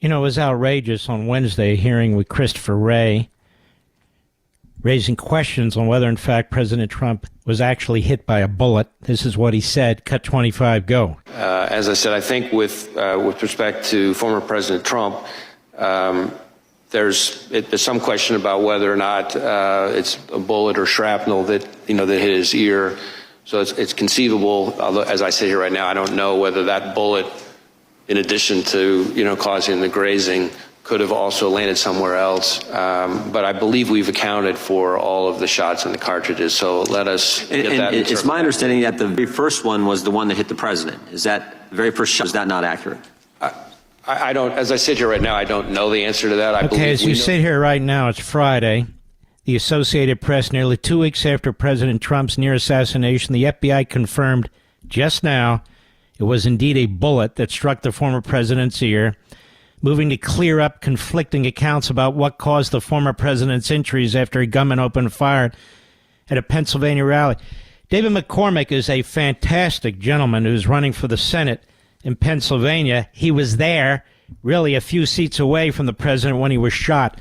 You know, it was outrageous on Wednesday, hearing with Christopher Wray, raising questions on whether, in fact, President Trump was actually hit by a bullet. This is what he said. Cut 25, go. As I said, I think with respect to former President Trump, there's some question about whether or not it's a bullet or shrapnel that hit his ear. So it's conceivable. Although, as I sit here right now, I don't know whether that bullet, in addition to causing the grazing, could have also landed somewhere else. But I believe we've accounted for all of the shots and the cartridges. So let us get that. It's my understanding that the very first one was the one that hit the president. Is that the very first shot? Is that not accurate? I don't, as I sit here right now, I don't know the answer to that. Okay, as you sit here right now, it's Friday. The Associated Press, nearly 2 weeks after President Trump's near assassination, the FBI confirmed just now it was indeed a bullet that struck the former president's ear, moving to clear up conflicting accounts about what caused the former president's injuries after a gunman opened fire at a Pennsylvania rally. David McCormick is a fantastic gentleman who's running for the Senate in Pennsylvania. He was there, really a few seats away from the president when he was shot.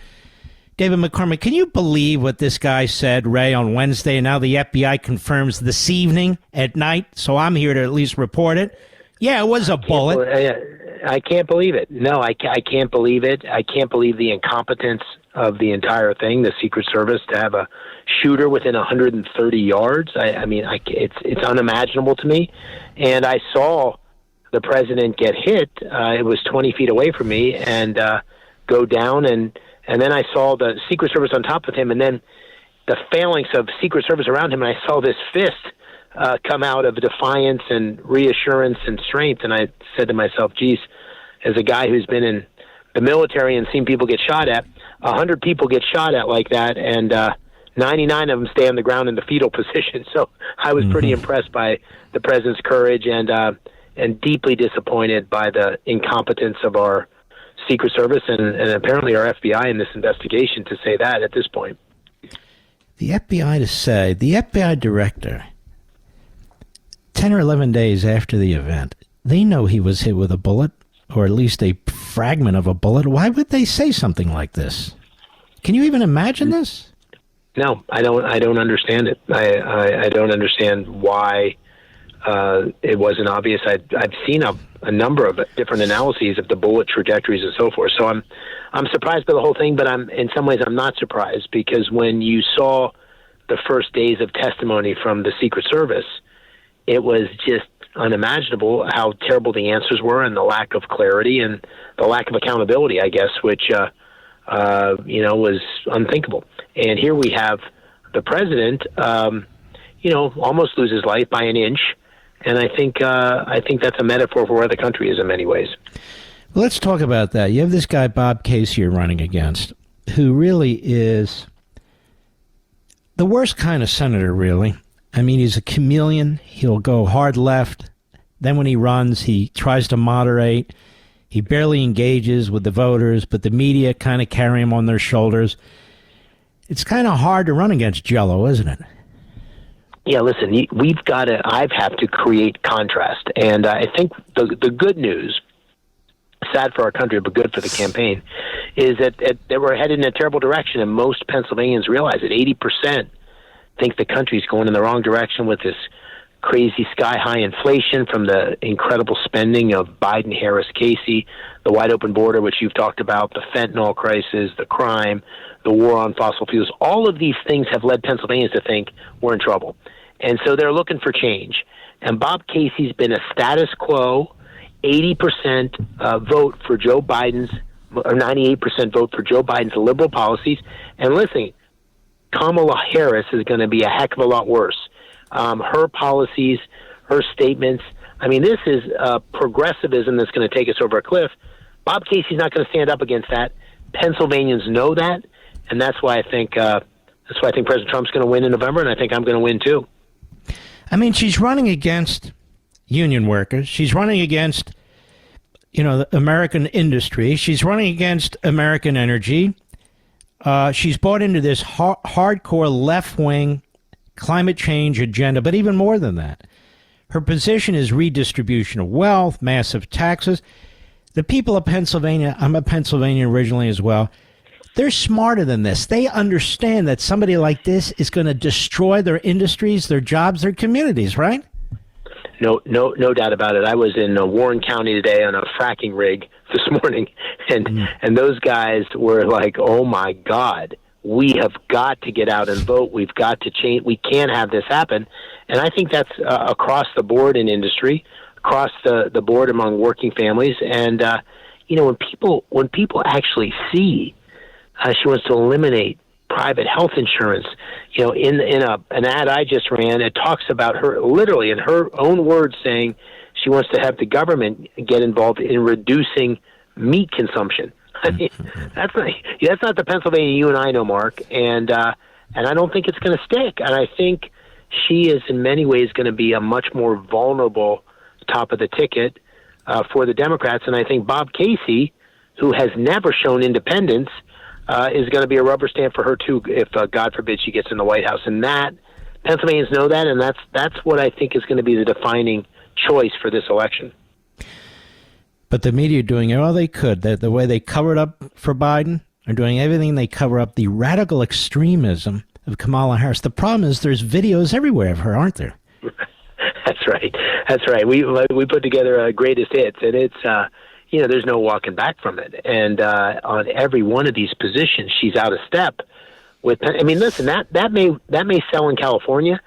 David McCormick, can you believe what this guy said, Ray, on Wednesday, and now the FBI confirms this evening at night, so I'm here to at least report it? Yeah, it was a bullet. I can't believe it. No, I can't believe it. I can't believe the incompetence of the entire thing, the Secret Service, to have a shooter within 130 yards. It's unimaginable to me. And I saw the president get hit. It was 20 feet away from me and go down. And then I saw the Secret Service on top of him, and then the phalanx of Secret Service around him, and I saw this fist come out of defiance and reassurance and strength. And I said to myself, geez, as a guy who's been in the military and seen people get shot at, 100 people get shot at like that, and 99 of them stay on the ground in the fetal position. So I was pretty impressed by the president's courage and deeply disappointed by the incompetence of our Secret Service and apparently our FBI in this investigation to say that at this point. The FBI director, 10 or 11 days after the event, they know he was hit with a bullet, or at least a fragment of a bullet. Why would they say something like this? Can you even imagine this? No, I don't understand it. I don't understand why it wasn't obvious. I've seen a number of different analyses of the bullet trajectories and so forth. So I'm surprised by the whole thing, but in some ways I'm not surprised, because when you saw the first days of testimony from the Secret Service, it was just unimaginable how terrible the answers were and the lack of clarity and the lack of accountability, I guess, which was unthinkable. And here we have the president, almost lose his life by an inch. And I think that's a metaphor for where the country is in many ways. Well, let's talk about that. You have this guy, Bob Casey, you're running against, who really is the worst kind of senator, really. I mean, he's a chameleon. He'll go hard left. Then when he runs, he tries to moderate. He barely engages with the voters, but the media kind of carry him on their shoulders. It's kind of hard to run against Jello, isn't it? Yeah, listen, I have to create contrast. And I think the good news, sad for our country, but good for the campaign, is that we're headed in a terrible direction, and most Pennsylvanians realize it. 80% think the country's going in the wrong direction with this crazy sky-high inflation from the incredible spending of Biden, Harris, Casey, the wide-open border, which you've talked about, the fentanyl crisis, the crime, the war on fossil fuels. All of these things have led Pennsylvanians to think we're in trouble. And so they're looking for change. And Bob Casey's been a status quo, 80% vote for Joe Biden's, or 98% vote for Joe Biden's liberal policies. And listen, Kamala Harris is going to be a heck of a lot worse. Her policies, her statements, I mean, this is progressivism that's going to take us over a cliff. Bob Casey's not going to stand up against that. Pennsylvanians know that, and that's why I think President Trump's going to win in November, and I think I'm going to win too. I mean, she's running against union workers. She's running against, the American industry. She's running against American energy. She's bought into this hardcore left-wing climate change agenda, but even more than that. Her position is redistribution of wealth, massive taxes. The people of Pennsylvania, I'm a Pennsylvania originally as well, they're smarter than this. They understand that somebody like this is going to destroy their industries, their jobs, their communities, right? No doubt about it. I was in Warren County today on a fracking rig this morning, and those guys were like, "Oh my God, we have got to get out and vote. We've got to change. We can't have this happen." And I think that's across the board in industry, across the board among working families. And when people actually see she wants to eliminate private health insurance. In an ad I just ran, it talks about her literally in her own words saying she wants to have the government get involved in reducing meat consumption. I mean, that's not the Pennsylvania you and I know, Mark, and I don't think it's going to stick. And I think she is in many ways going to be a much more vulnerable top of the ticket for the Democrats. And I think Bob Casey, who has never shown independence, is going to be a rubber stamp for her too, if God forbid she gets in the White House. And that Pennsylvanians know that, and that's what I think is going to be the defining choice for this election. But the media are doing all they could. The way they covered up for Biden are doing everything they cover up the radical extremism of Kamala Harris. The problem is there's videos everywhere of her, aren't there? That's right. We put together a greatest hits, and it's there's no walking back from it. And on every one of these positions, she's out of step with. I mean, listen, that may sell in California.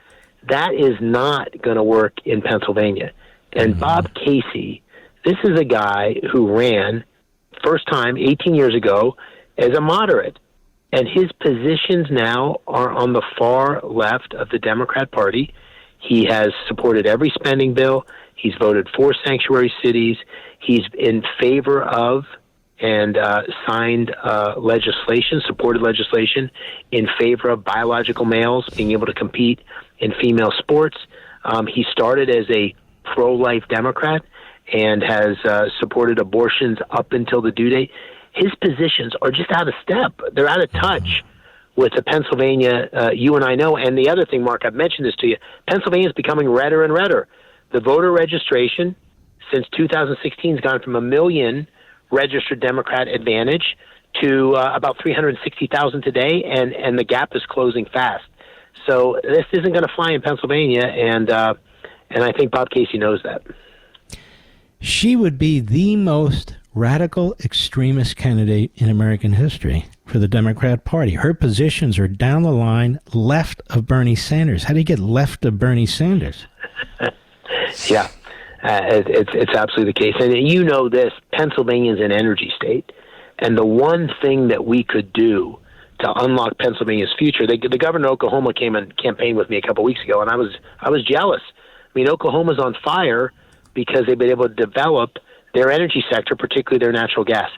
That is not going to work in Pennsylvania. And Bob Casey, this is a guy who ran first time 18 years ago as a moderate, and his positions now are on the far left of the Democrat Party. He has supported every spending bill. He's voted for sanctuary cities. He's in favor of and signed legislation, supported legislation in favor of biological males being able to compete in female sports. He started as a pro-life Democrat and has supported abortions up until the due date. His positions are just out of step. They're out of touch with the Pennsylvania you and I know. And the other thing, Mark, I've mentioned this to you, Pennsylvania is becoming redder and redder. The voter registration since 2016 has gone from 1 million registered Democrat advantage to about 360,000 today, and the gap is closing fast. So this isn't going to fly in Pennsylvania, and I think Bob Casey knows that. She would be the most radical extremist candidate in American history for the Democrat Party. Her positions are down the line left of Bernie Sanders. How do you get left of Bernie Sanders? Yeah, it's absolutely the case. And you know this, Pennsylvania is an energy state. And the one thing that we could do to unlock Pennsylvania's future, the governor of Oklahoma came and campaigned with me a couple of weeks ago, and I was jealous. I mean, Oklahoma's on fire because they've been able to develop their energy sector, particularly their natural gas.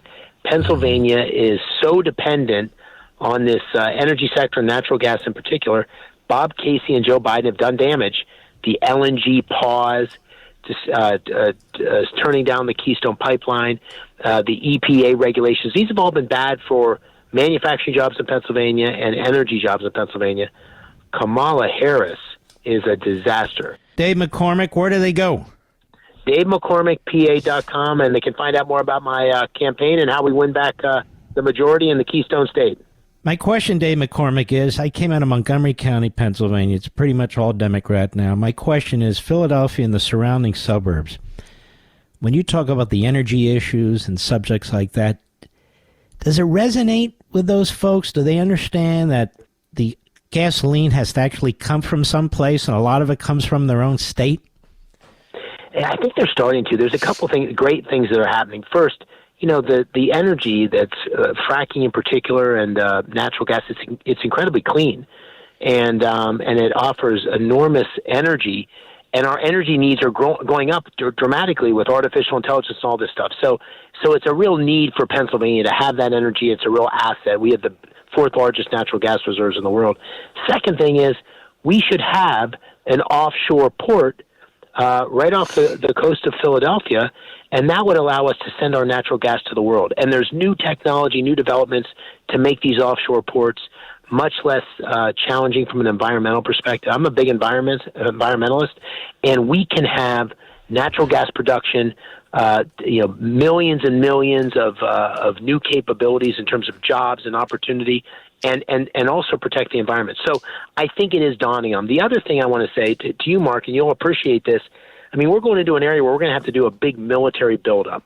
Pennsylvania is so dependent on this energy sector, natural gas in particular. Bob Casey and Joe Biden have done damage. The LNG pause, turning down the Keystone Pipeline, the EPA regulations. These have all been bad for manufacturing jobs in Pennsylvania and energy jobs in Pennsylvania. Kamala Harris is a disaster. Dave McCormick, where do they go? DaveMcCormickPA.com, and they can find out more about my campaign and how we win back the majority in the Keystone State. My question, Dave McCormick, is I came out of Montgomery County, Pennsylvania. It's pretty much all Democrat now. My question is Philadelphia and the surrounding suburbs. When you talk about the energy issues and subjects like that, does it resonate with those folks? Do they understand that the gasoline has to actually come from someplace and a lot of it comes from their own state? I think they're starting to. There's a couple great things that are happening. First, the energy that's fracking in particular and natural gas, it's incredibly clean, and it offers enormous energy, and our energy needs are going up dramatically with artificial intelligence and all this stuff. So it's a real need for Pennsylvania to have that energy. It's a real asset. We have the fourth largest natural gas reserves in the world. Second thing is we should have an offshore port right off the coast of Philadelphia, and that would allow us to send our natural gas to the world. And there's new technology, new developments to make these offshore ports much less challenging from an environmental perspective. I'm a big environmentalist, and we can have natural gas production millions and millions of new capabilities in terms of jobs and opportunity, and also protect the environment. So I think it is dawning on. The other thing I want to say to you, Mark, and you'll appreciate this, I mean, we're going into an area where we're going to have to do a big military buildup.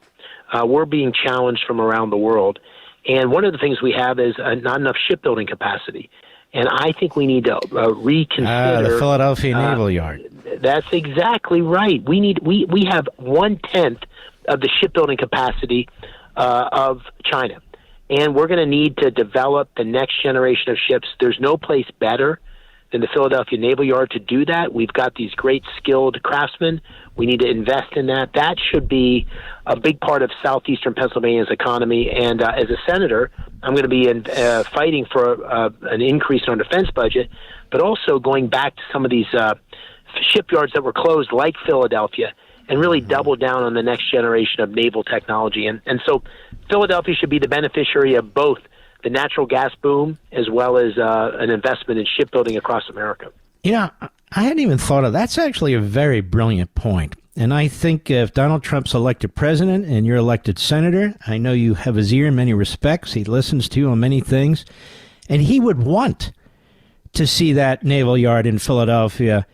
We're being challenged from around the world. And one of the things we have is not enough shipbuilding capacity. And I think we need to reconsider the Philadelphia Naval Yard. That's exactly right. We have 1/10 of the shipbuilding capacity of China, and we're going to need to develop the next generation of ships. There's no place better than the Philadelphia Naval Yard to do that. We've got these great skilled craftsmen. We need to invest in that. That should be a big part of southeastern Pennsylvania's economy. And as a senator, I'm going to be fighting for an increase in our defense budget, but also going back to some of these shipyards that were closed, like Philadelphia, and really double down on the next generation of naval technology. And so Philadelphia should be the beneficiary of both the natural gas boom as well as an investment in shipbuilding across America. You know, I hadn't even thought of that's actually a very brilliant point. And I think if Donald Trump's elected president and you're elected senator, I know you have his ear in many respects. He listens to you on many things. And he would want to see that naval yard in Philadelphia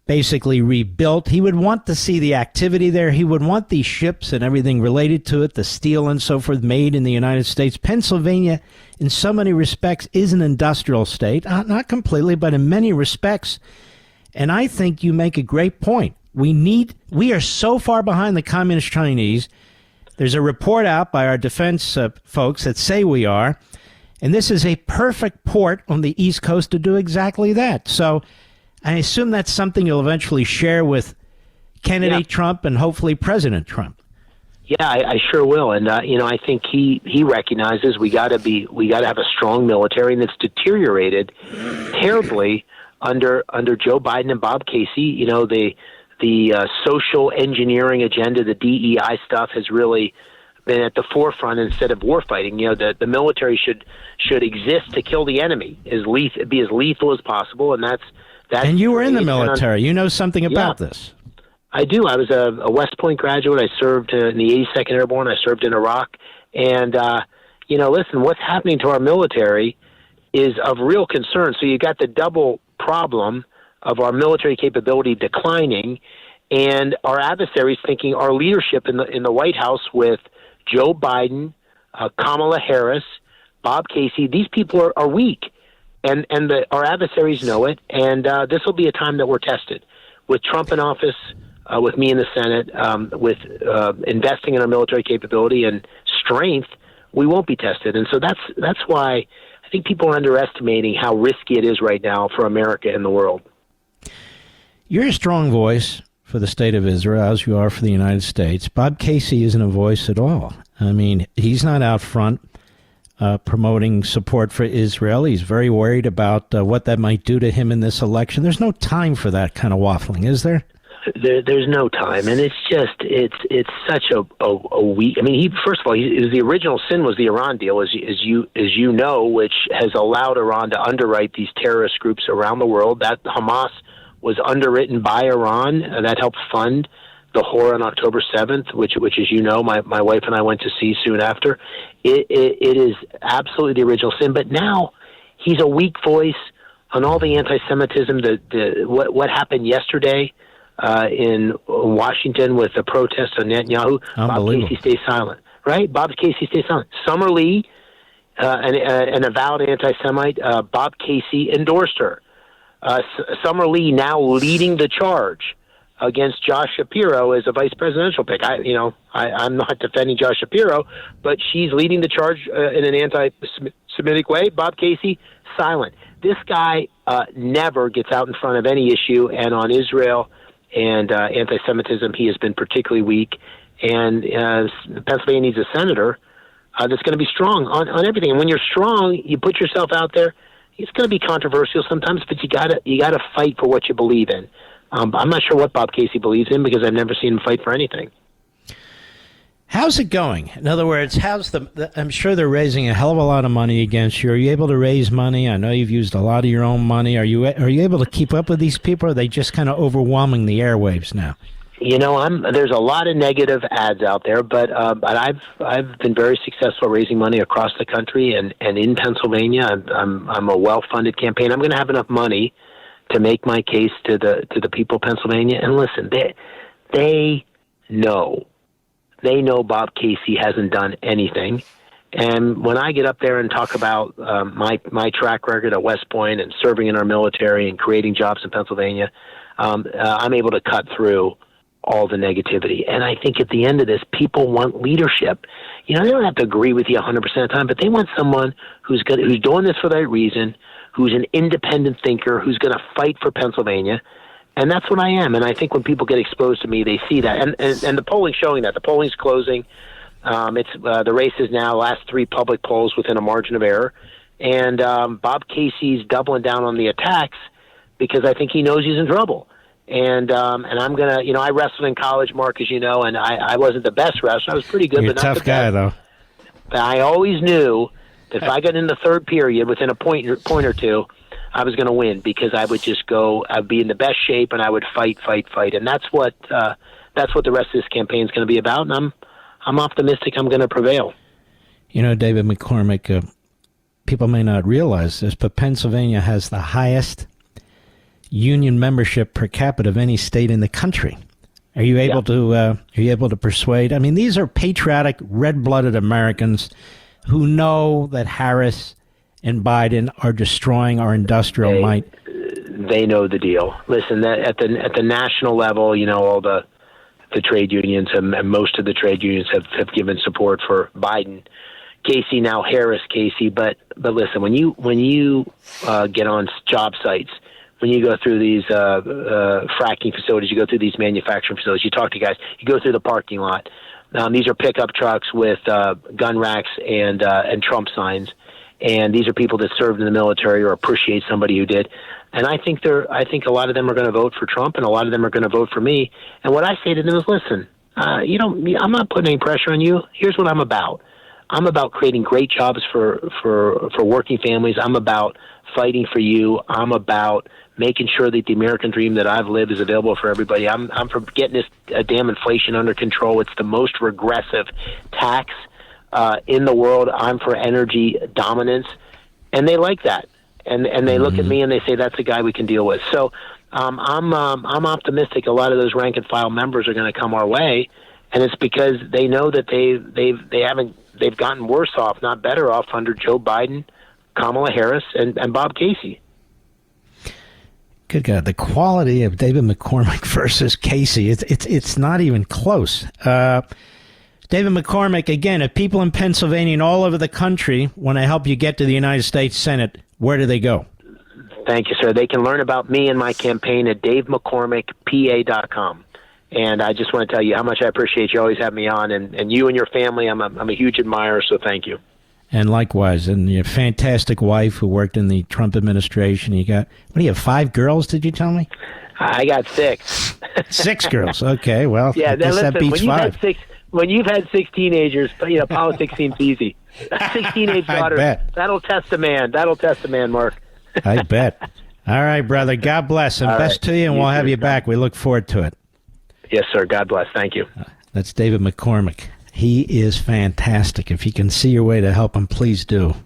basically rebuilt. He would want to see the activity there. He would want these ships and everything related to it, the steel and so forth, made in the United States. Pennsylvania, in so many respects, is an industrial state. Not completely, but in many respects. And I think you make a great point. We are so far behind the communist Chinese. There's a report out by our defense folks that say we are. And this is a perfect port on the East Coast to do exactly that. So I assume that's something you'll eventually share with candidate Trump and hopefully President Trump. Yeah, I sure will. And I think he recognizes we got to have a strong military, and it's deteriorated terribly under Joe Biden and Bob Casey. You know, the social engineering agenda, the DEI stuff, has really been at the forefront instead of war fighting. You know, the military should exist to kill the enemy, be as lethal as possible, and that's. And you were in the military. You know something about this. I do. I was a West Point graduate. I served in the 82nd Airborne. I served in Iraq. And, listen, what's happening to our military is of real concern. So you got the double problem of our military capability declining and our adversaries thinking our leadership in the White House with Joe Biden, Kamala Harris, Bob Casey, these people are weak. And our adversaries know it, and this will be a time that we're tested. With Trump in office, with me in the Senate, with investing in our military capability and strength, we won't be tested. And so that's why I think people are underestimating how risky it is right now for America and the world. You're a strong voice for the state of Israel, as you are for the United States. Bob Casey isn't a voice at all. I mean, he's not out front promoting support for Israel. He's very worried about what that might do to him in this election. There's no time for that kind of waffling, is there? There's no time, and it's such a weak. I mean, first of all, the original sin was the Iran deal, as you know, which has allowed Iran to underwrite these terrorist groups around the world. That Hamas was underwritten by Iran, and that helped fund the horror on October 7th, which as you know, my wife and I went to see soon after. It is absolutely the original sin. But now he's a weak voice on all the anti-Semitism. What happened yesterday in Washington with the protest on Netanyahu, Bob Casey stays silent. Right? Bob Casey stays silent. Summer Lee, an avowed anti-Semite, Bob Casey endorsed her. Summer Lee now leading the charge against Josh Shapiro as a vice presidential pick. I'm not defending Josh Shapiro, but she's leading the charge in an anti-Semitic way. Bob Casey, silent. This guy never gets out in front of any issue, and on Israel and anti-Semitism, he has been particularly weak. And Pennsylvania needs a senator that's going to be strong on everything. And when you're strong, you put yourself out there. It's going to be controversial sometimes, but you gotta fight for what you believe in. I'm not sure what Bob Casey believes in because I've never seen him fight for anything. How's it going? In other words, I'm sure they're raising a hell of a lot of money against you. Are you able to raise money? I know you've used a lot of your own money. Are you able to keep up with these people, or are they just kind of overwhelming the airwaves now? There's a lot of negative ads out there, but I've been very successful raising money across the country and in Pennsylvania. I'm a well-funded campaign. I'm going to have enough money to make my case to the people of Pennsylvania. And listen, they know Bob Casey hasn't done anything. And when I get up there and talk about my track record at West Point and serving in our military and creating jobs in Pennsylvania, I'm able to cut through all the negativity. And I think at the end of this, people want leadership. They don't have to agree with you 100% of the time, but they want someone who's doing this for the right reason, who's an independent thinker, who's going to fight for Pennsylvania. And that's what I am. And I think when people get exposed to me, they see that. And the polling's showing that. The polling's closing. It's the race is now last 3 public polls within a margin of error. And Bob Casey's doubling down on the attacks because I think he knows he's in trouble. And I'm going to, I wrestled in college, Mark, as you know, and I wasn't the best wrestler. I was pretty good, You're but not a tough guy, though. But I always knew that if I got in the third period within a point or two, I was going to win because I would just go, I'd be in the best shape and I would fight. And that's what the rest of this campaign is going to be about. And I'm optimistic I'm going to prevail. David McCormick, people may not realize this, but Pennsylvania has the highest union membership per capita of any state in the country. Are you able to persuade? I mean, these are patriotic, red-blooded Americans who know that Harris and Biden are destroying our industrial might. They know the deal. Listen, at the national level, all the trade unions and most of the trade unions have given support for Biden. Casey, now Harris Casey, but listen, when you get on job sites, when you go through these fracking facilities, you go through these manufacturing facilities, you talk to guys, you go through the parking lot. These are pickup trucks with gun racks and Trump signs, and these are people that served in the military or appreciate somebody who did. And I think a lot of them are going to vote for Trump, and a lot of them are going to vote for me. And what I say to them is, listen, I'm not putting any pressure on you. Here's what I'm about. I'm about creating great jobs for working families. I'm about fighting for you. I'm about making sure that the American dream that I've lived is available for everybody. I'm for getting this damn inflation under control. It's the most regressive tax in the world. I'm for energy dominance, and they like that. And they look at me and they say that's a guy we can deal with. So I'm optimistic. A lot of those rank and file members are going to come our way, and it's because they know that they've gotten worse off, not better off, under Joe Biden, Kamala Harris, and Bob Casey. Good God, the quality of David McCormick versus Casey, it's not even close. David McCormick, again, if people in Pennsylvania and all over the country want to help you get to the United States Senate, where do they go? Thank you, sir. They can learn about me and my campaign at DaveMcCormickPA.com. And I just want to tell you how much I appreciate you always having me on, and you and your family. I'm a huge admirer, so thank you. And likewise, and your fantastic wife who worked in the Trump administration. You got, what do you have, 5 girls, did you tell me? I got 6. 6 girls, okay, well, yeah, I guess listen, that beats 5. When you've had 6 teenagers, politics seems easy. A 6 teenage daughter, that'll test a man. Mark. I bet. All right, brother, God bless, and best to you, and we'll have you back. We look forward to it. Yes, sir. God bless. Thank you. That's David McCormick. He is fantastic. If you can see your way to help him, please do.